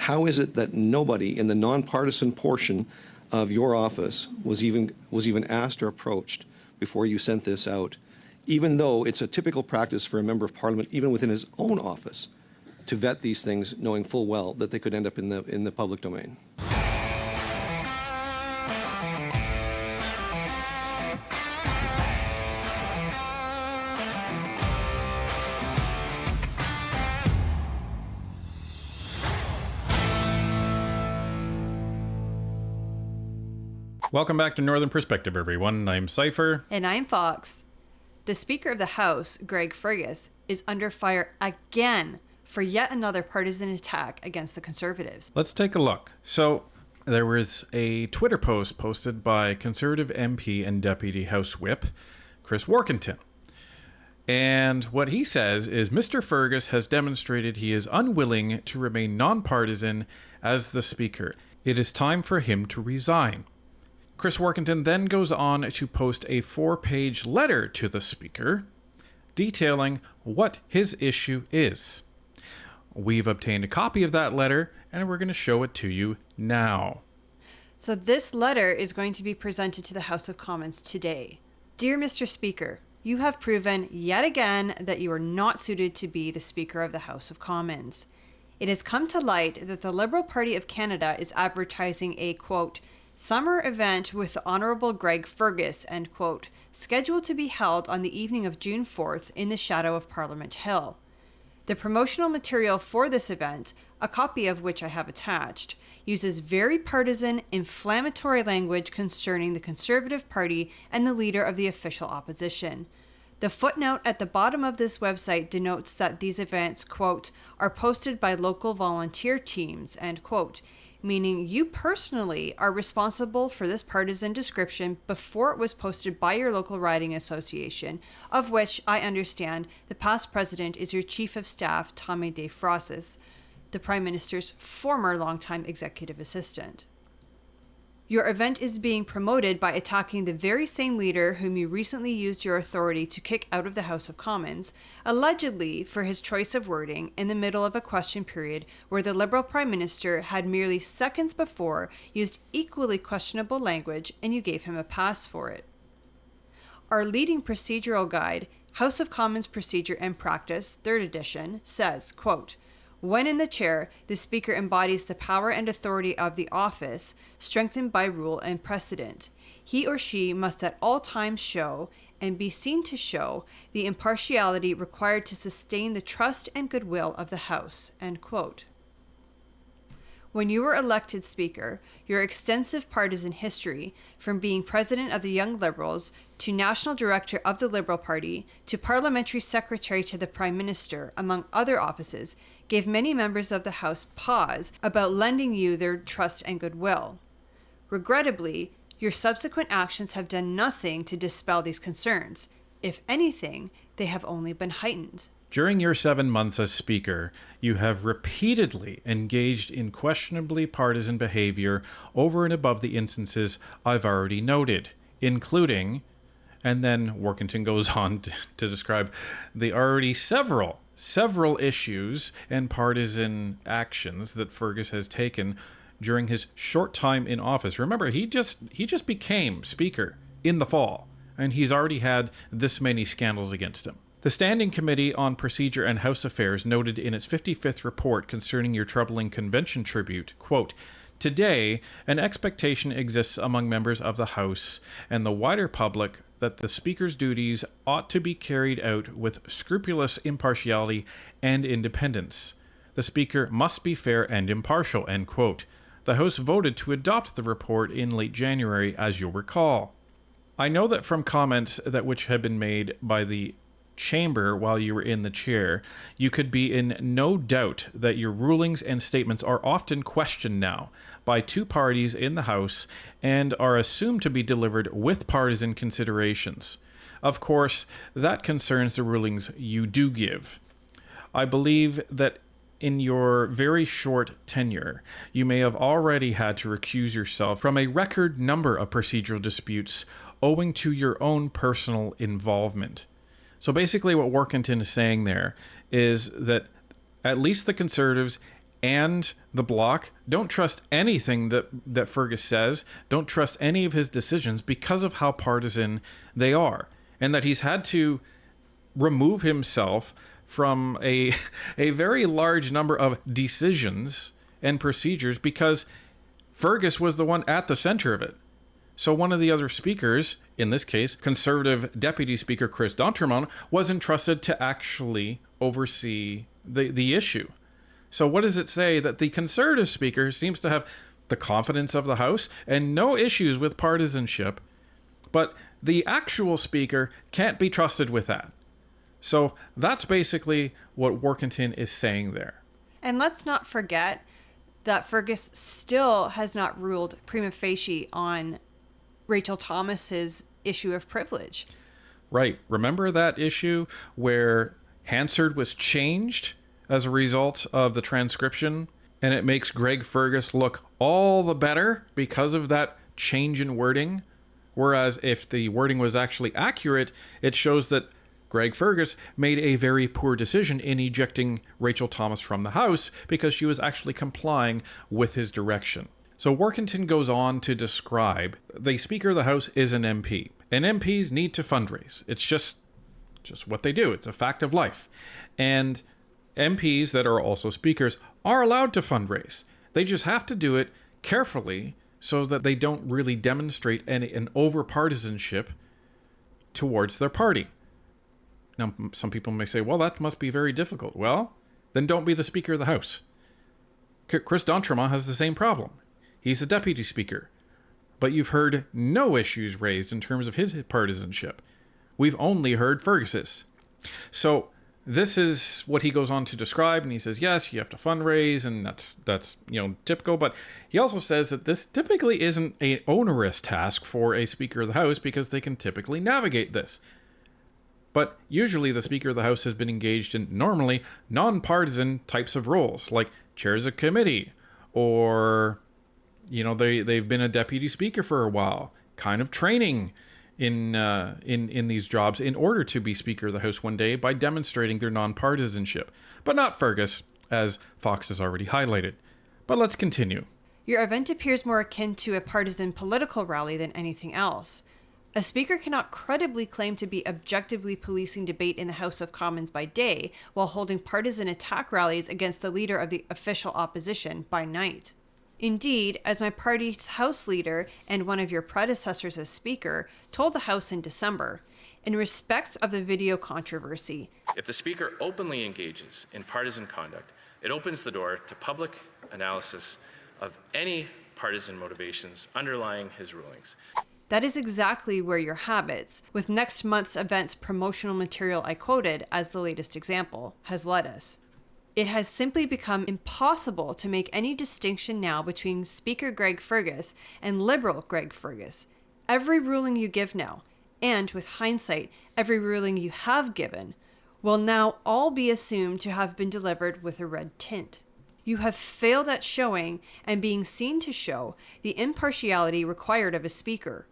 How is it that nobody in the nonpartisan portion of your office was even asked or approached before you sent this out, even though it's a typical practice for a member of Parliament, even within his own office, to vet these things, knowing full well that they could end up in the public domain? Welcome back to Northern Perspective, everyone. I'm Cypher. And I'm Fox. The Speaker of the House, Greg Fergus, is under fire again for yet another partisan attack against the Conservatives. Let's take a look. So, there was a Twitter post posted by Conservative MP and Deputy House Whip, Chris Warkentin. And what he says is Mr. Fergus has demonstrated he is unwilling to remain nonpartisan as the Speaker. It is time for him to resign. Chris Warkentin then goes on to post a 4-page letter to the Speaker detailing what his issue is. We've obtained a copy of that letter and we're going to show it to you now. So this letter is going to be presented to the House of Commons today. Dear Mr. Speaker, you have proven yet again that you are not suited to be the Speaker of the House of Commons. It has come to light that the Liberal Party of Canada is advertising a, quote, summer event with the Honourable Greg Fergus, end quote, scheduled to be held on the evening of June 4th in the shadow of Parliament Hill. The promotional material for this event, a copy of which I have attached, uses very partisan, inflammatory language concerning the Conservative Party and the leader of the official opposition. The footnote at the bottom of this website denotes that these events, quote, are posted by local volunteer teams, end quote, meaning you personally are responsible for this partisan description before it was posted by your local riding association, of which I understand the past president is your Chief of Staff, Tommy DeFrossis, the Prime Minister's former longtime executive assistant. Your event is being promoted by attacking the very same leader whom you recently used your authority to kick out of the House of Commons, allegedly for his choice of wording in the middle of a question period where the Liberal Prime Minister had merely seconds before used equally questionable language and you gave him a pass for it. Our leading procedural guide, House of Commons Procedure and Practice, 3rd edition, says, quote, when in the chair, the Speaker embodies the power and authority of the office, strengthened by rule and precedent. He or she must at all times show, and be seen to show, the impartiality required to sustain the trust and goodwill of the House, end quote. When you were elected Speaker, your extensive partisan history, from being President of the Young Liberals to National Director of the Liberal Party to Parliamentary Secretary to the Prime Minister, among other offices, gave many members of the House pause about lending you their trust and goodwill. Regrettably, your subsequent actions have done nothing to dispel these concerns. If anything, they have only been heightened. During your 7 months as Speaker, you have repeatedly engaged in questionably partisan behavior over and above the instances I've already noted, including, and then Warkentin goes on to describe the already several issues and partisan actions that Fergus has taken during his short time in office. Remember, he just became Speaker in the fall, and he's already had this many scandals against him. The Standing Committee on Procedure and House Affairs noted in its 55th report concerning your troubling convention tribute, quote, today, an expectation exists among members of the House and the wider public that the Speaker's duties ought to be carried out with scrupulous impartiality and independence. The Speaker must be fair and impartial, end quote. The House voted to adopt the report in late January, as you'll recall. I know that from comments that which had been made by the Chamber while you were in the chair, you could be in no doubt that your rulings and statements are often questioned now by two parties in the House and are assumed to be delivered with partisan considerations. Of course, that concerns the rulings you do give. I believe that in your very short tenure, you may have already had to recuse yourself from a record number of procedural disputes owing to your own personal involvement. So basically what Warkentin is saying there is that at least the Conservatives and the bloc don't trust anything that Fergus says, don't trust any of his decisions because of how partisan they are, and that he's had to remove himself from a very large number of decisions and procedures because Fergus was the one at the center of it. So one of the other speakers, in this case, Conservative Deputy Speaker Chris D'Entremont, was entrusted to actually oversee the issue. So what does it say? That the Conservative Speaker seems to have the confidence of the House and no issues with partisanship, but the actual Speaker can't be trusted with that. So that's basically what Workington is saying there. And let's not forget that Fergus still has not ruled prima facie on Rachel Thomas's issue of privilege. Right. Remember that issue where Hansard was changed as a result of the transcription, and it makes Greg Fergus look all the better because of that change in wording? Whereas if the wording was actually accurate, it shows that Greg Fergus made a very poor decision in ejecting Rachel Thomas from the House because she was actually complying with his direction. So Workington goes on to describe the Speaker of the House is an MP, and MPs need to fundraise. It's just what they do. It's a fact of life. And MPs that are also speakers are allowed to fundraise. They just have to do it carefully so that they don't really demonstrate an over-partisanship towards their party. Now, some people may say, well, that must be very difficult. Well, then don't be the Speaker of the House. Chris D'Entremont has the same problem. He's the Deputy Speaker. But you've heard no issues raised in terms of his partisanship. We've only heard Fergus's. So this is what he goes on to describe, and he says, yes, you have to fundraise, and that's typical. But he also says that this typically isn't an onerous task for a Speaker of the House because they can typically navigate this. But usually the Speaker of the House has been engaged in normally nonpartisan types of roles, like chairs of committee, or they've been a deputy speaker for a while, kind of training in these jobs in order to be Speaker of the House one day by demonstrating their nonpartisanship. But not Fergus, as Fox has already highlighted. But let's continue. Your event appears more akin to a partisan political rally than anything else. A speaker cannot credibly claim to be objectively policing debate in the House of Commons by day while holding partisan attack rallies against the leader of the official opposition by night. Indeed, as my party's House leader and one of your predecessors as Speaker told the House in December, in respect of the video controversy, if the Speaker openly engages in partisan conduct, it opens the door to public analysis of any partisan motivations underlying his rulings. That is exactly where your habits, with next month's event's promotional material I quoted as the latest example, has led us. It has simply become impossible to make any distinction now between Speaker Greg Fergus and Liberal Greg Fergus. Every ruling you give now, and with hindsight, every ruling you have given, will now all be assumed to have been delivered with a red tint. You have failed at showing and being seen to show the impartiality required of a speaker.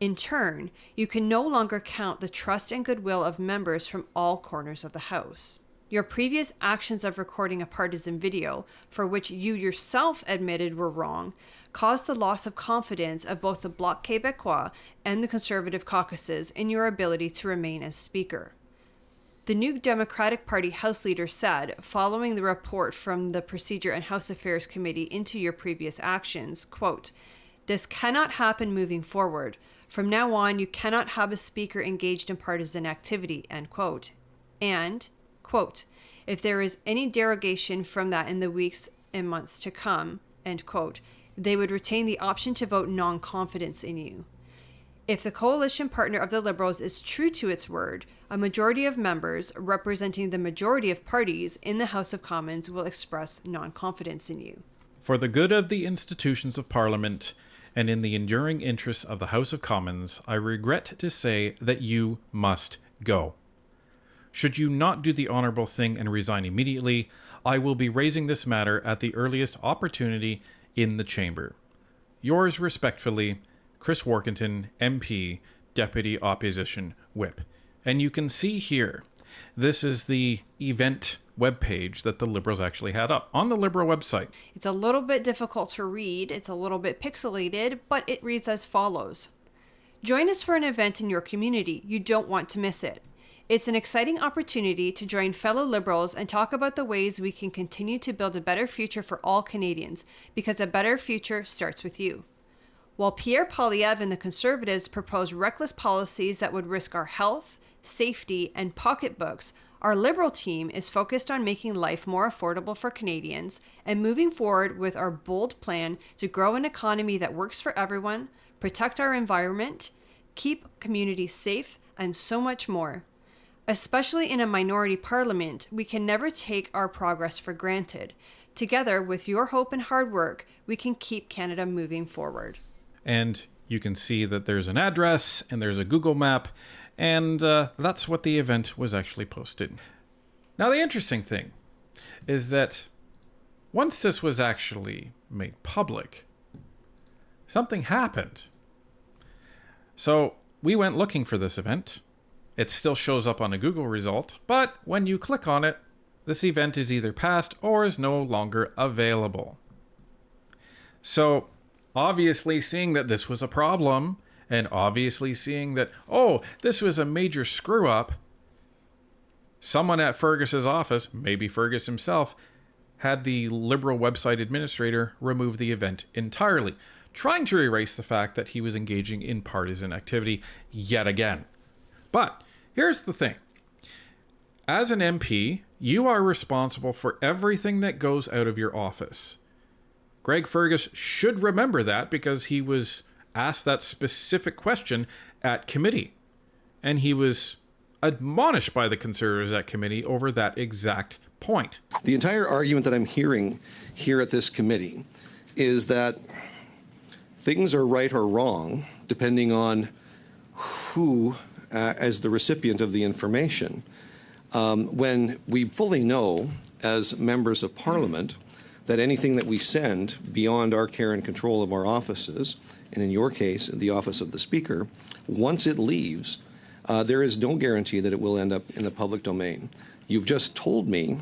In turn, you can no longer count the trust and goodwill of members from all corners of the House. Your previous actions of recording a partisan video, for which you yourself admitted were wrong, caused the loss of confidence of both the Bloc Québécois and the Conservative caucuses in your ability to remain as Speaker. The new Democratic Party House leader said, following the report from the Procedure and House Affairs Committee into your previous actions, quote, "This cannot happen moving forward. From now on, you cannot have a speaker engaged in partisan activity," end quote. And, quote, "If there is any derogation from that in the weeks and months to come," end quote, "they would retain the option to vote non-confidence in you. If the coalition partner of the Liberals is true to its word, a majority of members representing the majority of parties in the House of Commons will express non-confidence in you. For the good of the institutions of Parliament, and in the enduring interests of the House of Commons, I regret to say that you must go. Should you not do the honourable thing and resign immediately, I will be raising this matter at the earliest opportunity in the Chamber. Yours respectfully, Chris Workington, MP, Deputy Opposition Whip. And you can see here, this is the event webpage that the Liberals actually had up on the Liberal website. It's a little bit difficult to read, it's a little bit pixelated, but it reads as follows. Join us for an event in your community. You don't want to miss it. It's an exciting opportunity to join fellow Liberals and talk about the ways we can continue to build a better future for all Canadians, because a better future starts with you. While Pierre Poilievre and the Conservatives propose reckless policies that would risk our health, safety, and pocketbooks, our Liberal team is focused on making life more affordable for Canadians and moving forward with our bold plan to grow an economy that works for everyone, protect our environment, keep communities safe, and so much more. Especially in a minority parliament, we can never take our progress for granted. Together, with your hope and hard work, we can keep Canada moving forward. And you can see that there's an address and there's a Google map, and that's what the event was actually posted. Now, the interesting thing is that once this was actually made public, something happened. So we went looking for this event. It still shows up on a Google result, but when you click on it, this event is either past or is no longer available. So, obviously seeing that this was a problem, and obviously seeing that, oh, this was a major screw-up, someone at Fergus's office, maybe Fergus himself, had the Liberal website administrator remove the event entirely, trying to erase the fact that he was engaging in partisan activity yet again. But here's the thing. As an MP, you are responsible for everything that goes out of your office. Greg Fergus should remember that because he was asked that specific question at committee. And he was admonished by the Conservatives at committee over that exact point. The entire argument that I'm hearing here at this committee is that things are right or wrong depending on who as the recipient of the information, when we fully know as members of Parliament that anything that we send beyond our care and control of our offices, and in your case, the office of the Speaker, once it leaves, there is no guarantee that it will end up in the public domain. You've just told me,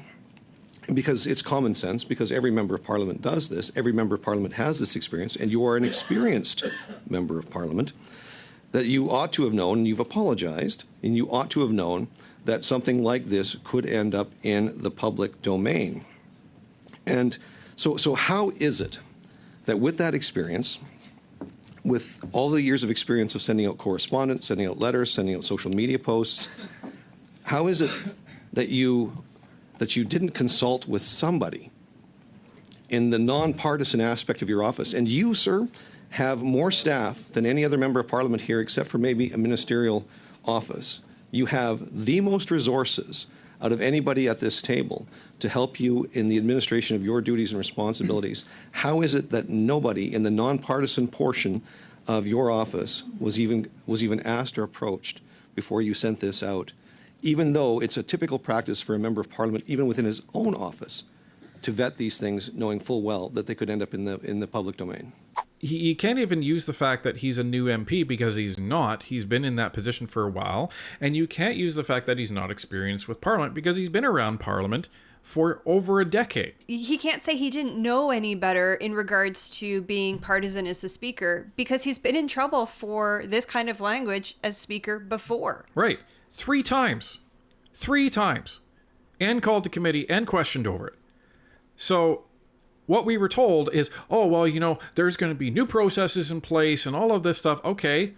because it's common sense, because every member of Parliament does this, every member of Parliament has this experience, and you are an experienced member of Parliament, that you ought to have known, and you've apologized, and you ought to have known that something like this could end up in the public domain. And so how is it that with that experience, with all the years of experience of sending out correspondence, sending out letters, sending out social media posts, how is it that you didn't consult with somebody in the nonpartisan aspect of your office? And you, sir, have more staff than any other member of Parliament here, except for maybe a ministerial office. You have the most resources out of anybody at this table to help you in the administration of your duties and responsibilities. How is it that nobody in the nonpartisan portion of your office was even asked or approached before you sent this out, even though it's a typical practice for a member of Parliament, even within his own office, to vet these things knowing full well that they could end up in the public domain? You can't even use the fact that he's a new MP because he's not. He's been in that position for a while. And you can't use the fact that he's not experienced with Parliament because he's been around Parliament for over a decade. He can't say he didn't know any better in regards to being partisan as the Speaker because he's been in trouble for this kind of language as Speaker before. Right. 3 times. 3 times. And called to committee and questioned over it. So what we were told is, oh, well, you know, there's going to be new processes in place and all of this stuff. Okay,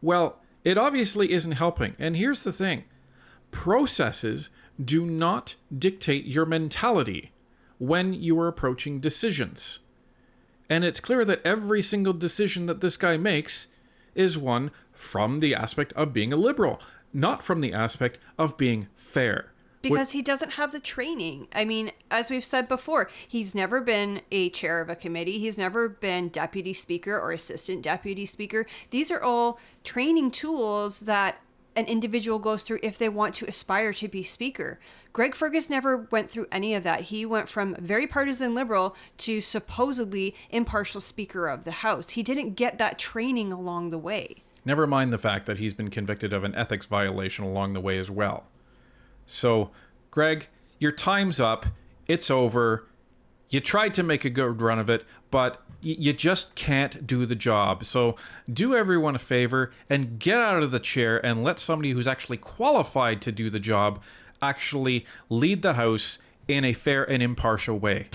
well, it obviously isn't helping. And here's the thing. Processes do not dictate your mentality when you are approaching decisions. And it's clear that every single decision that this guy makes is one from the aspect of being a liberal, not from the aspect of being fair. Because he doesn't have the training. I mean, as we've said before, he's never been a chair of a committee. He's never been deputy speaker or assistant deputy speaker. These are all training tools that an individual goes through if they want to aspire to be speaker. Greg Fergus never went through any of that. He went from very partisan liberal to supposedly impartial speaker of the House. He didn't get that training along the way. Never mind the fact that he's been convicted of an ethics violation along the way as well. So, Greg, your time's up. It's over. You tried to make a good run of it, but you just can't do the job. So do everyone a favor and get out of the chair and let somebody who's actually qualified to do the job actually lead the House in a fair and impartial way.